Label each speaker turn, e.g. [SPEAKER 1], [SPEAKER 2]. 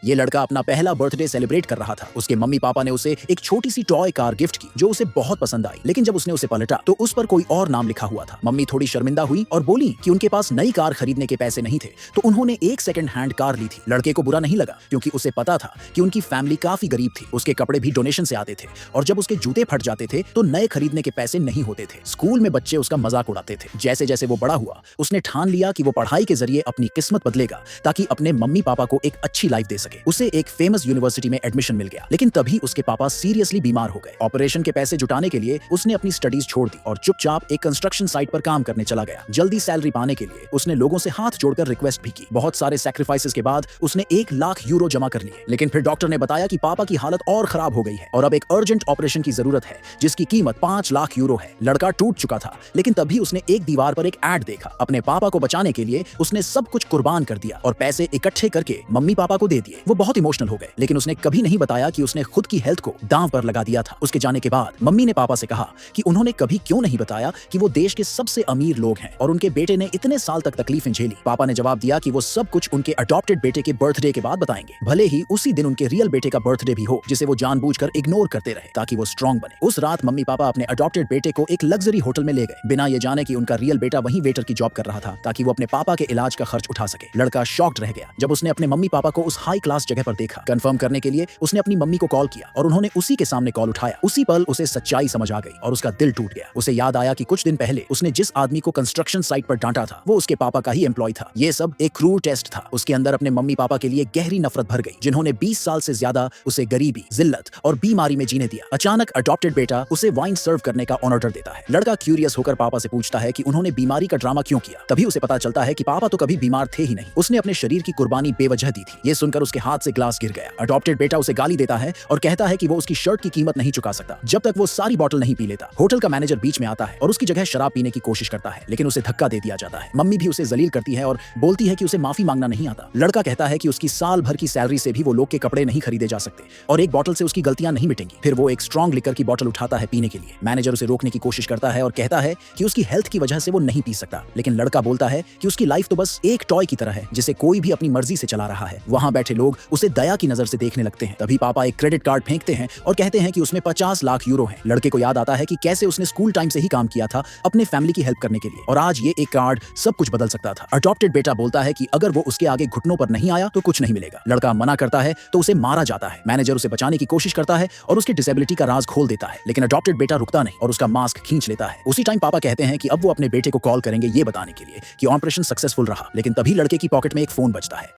[SPEAKER 1] ये लड़का अपना पहला बर्थडे सेलिब्रेट कर रहा था। उसके मम्मी पापा ने उसे एक छोटी सी टॉय कार गिफ्ट की जो उसे बहुत पसंद आई, लेकिन जब उसने उसे पलटा तो उस पर कोई और नाम लिखा हुआ था। मम्मी थोड़ी शर्मिंदा हुई और बोली कि उनके पास नई कार खरीदने के पैसे नहीं थे, तो उन्होंने एक सेकंड हैंड कार ली थी। लड़के को बुरा नहीं लगा क्योंकि उसे पता था कि उनकी फैमिली काफी गरीब थी। उसके कपड़े भी डोनेशन से आते थे और जब उसके जूते फट जाते थे तो नए खरीदने के पैसे नहीं होते थे। स्कूल में बच्चे उसका मजाक उड़ाते थे। जैसे जैसे वो बड़ा हुआ उसने ठान लिया कि वो पढ़ाई के जरिए अपनी किस्मत बदलेगा ताकि अपने मम्मी पापा को एक अच्छी लाइफ दे सके। उसे एक फेमस यूनिवर्सिटी में एडमिशन मिल गया, लेकिन तभी उसके पापा सीरियसली बीमार हो गए। ऑपरेशन के पैसे जुटाने के लिए उसने अपनी स्टडीज छोड़ दी और चुपचाप एक कंस्ट्रक्शन साइट पर काम करने चला गया। जल्दी सैलरी पाने के लिए उसने लोगों से हाथ जोड़कर रिक्वेस्ट भी की। बहुत सारे सैक्रिफाइसेस के बाद उसने 1 लाख यूरो जमा कर लिए, लेकिन फिर डॉक्टर ने बताया कि पापा की हालत और खराब हो गई है और अब एक अर्जेंट ऑपरेशन की जरूरत है जिसकी कीमत 5 लाख यूरो है। लड़का टूट चुका था, लेकिन तभी उसने एक दीवार पर एक एड देखा। अपने पापा को बचाने के लिए उसने सब कुछ कुर्बान कर दिया और पैसे इकट्ठे करके मम्मी पापा को दे दिए। वो बहुत इमोशनल हो गए, लेकिन उसने कभी नहीं बताया कि उसने खुद की हेल्थ को दांव पर लगा दिया था। उसके जाने के बाद मम्मी ने पापा से कहा कि उन्होंने कभी क्यों नहीं बताया कि वो देश के सबसे अमीर लोग हैं और उनके बेटे ने इतने साल तक तकलीफें झेली। पापा ने जवाब दिया कि वो सब कुछ उनके अडॉप्टेड बेटे के बर्थडे के बाद बताएंगे, भले ही उसी दिन उनके रियल बेटे का बर्थडे भी हो, जिसे वो जानबूझकर इग्नोर करते रहे ताकि वो स्ट्रांग बने। उस रात मम्मी पापा अपने अडॉप्टेड बेटे को एक लग्जरी होटल में ले गए, बिना ये जाने कि उनका रियल बेटा वहीं वेटर की जॉब कर रहा था ताकि वो अपने पापा के इलाज का खर्च उठा सके। लड़का शॉक्ड रह गया जब उसने अपने मम्मी पापा को उस हाई क्लास जगह पर देखा। कंफर्म करने के लिए उसने अपनी मम्मी को कॉल किया और उन्होंने उसी के सामने कॉल उठाया। उसी पल उसे सच्चाई समझ आ गई और उसका दिल टूट गया। उसे याद आया कि कुछ दिन पहले उसने जिस आदमी को कंस्ट्रक्शन साइट पर डांटा था वो उसके पापा का ही एम्प्लॉय था। ये सब एक क्रूर टेस्ट था। उसके अंदर अपने मम्मी पापा के लिए गहरी नफरत भर गई, जिन्होंने 20 साल से ज्यादा उसे गरीबी, जिल्लत और बीमारी में जीने दिया। अचानक अडॉप्टेड बेटा उसे वाइन सर्व करने का ऑर्डर देता है। लड़का क्यूरियस होकर पापा से पूछता है कि उन्होंने बीमारी का ड्रामा क्यों किया। तभी उसे पता चलता है कि पापा तो कभी बीमार थे ही नहीं, उसने अपने शरीर की कुर्बानी बेवजह दी थी। ये सुनकर उसके हाथ से ग्लास गिर गया। अडॉप्टेड बेटा उसे गाली देता है और कहता है कि वो उसकी शर्ट की कीमत नहीं चुका सकता जब तक वो सारी बोतल नहीं पी लेता। होटल का मैनेजर बीच में आता है और उसकी जगह शराब पीने की कोशिश करता है, लेकिन उसे धक्का दे दिया जाता है। मम्मी भी उसे जलील करती है और बोलती है कि उसे माफी मांगना नहीं आता। लड़का कहता है कि उसकी साल भर की सैलरी से भी वो लोग के कपड़े नहीं खरीदे जा सकते और एक बोतल से उसकी गलतियां नहीं मिटेंगी। फिर वो एक स्ट्रॉन्ग लिकर की बोतल उठाता है पीने के लिए। मैनेजर उसे रोकने की कोशिश करता है और कहता है कि उसकी हेल्थ की वजह से वो नहीं पी सकता, लेकिन लड़का बोलता है कि उसकी लाइफ तो बस एक टॉय की तरह है जिसे कोई भी अपनी मर्जी से चला रहा है। वहां बैठे लोग उसे दया की नजर से देखने लगते हैं। तभी पापा एक क्रेडिट कार्ड फेंकते हैं और कहते हैं कि उसमें 50 लाख यूरो हैं। लड़के को याद आता है कि कैसे उसने स्कूल टाइम से ही काम किया था अपने फैमिली की हेल्प करने के लिए और आज ये एक कार्ड सब कुछ बदल सकता था। अडॉप्टेड बेटा बोलता है कि अगर वो उसके आगे घुटनों पर नहीं आया तो कुछ नहीं मिलेगा। लड़का मना करता है तो उसे मारा जाता है। मैनेजर उसे बचाने की कोशिश करता है और उसकी डिसेबिलिटी का राज खोल देता है, लेकिन अडॉप्टेड बेटा रुकता नहीं और उसका मास्क खींच लेता है। उसी टाइम पापा कहते हैं कि अब वो अपने बेटे को कॉल करेंगे ये बताने के लिए कि ऑपरेशन सक्सेसफुल रहा, लेकिन तभी लड़के की पॉकेट में एक फोन बजता है।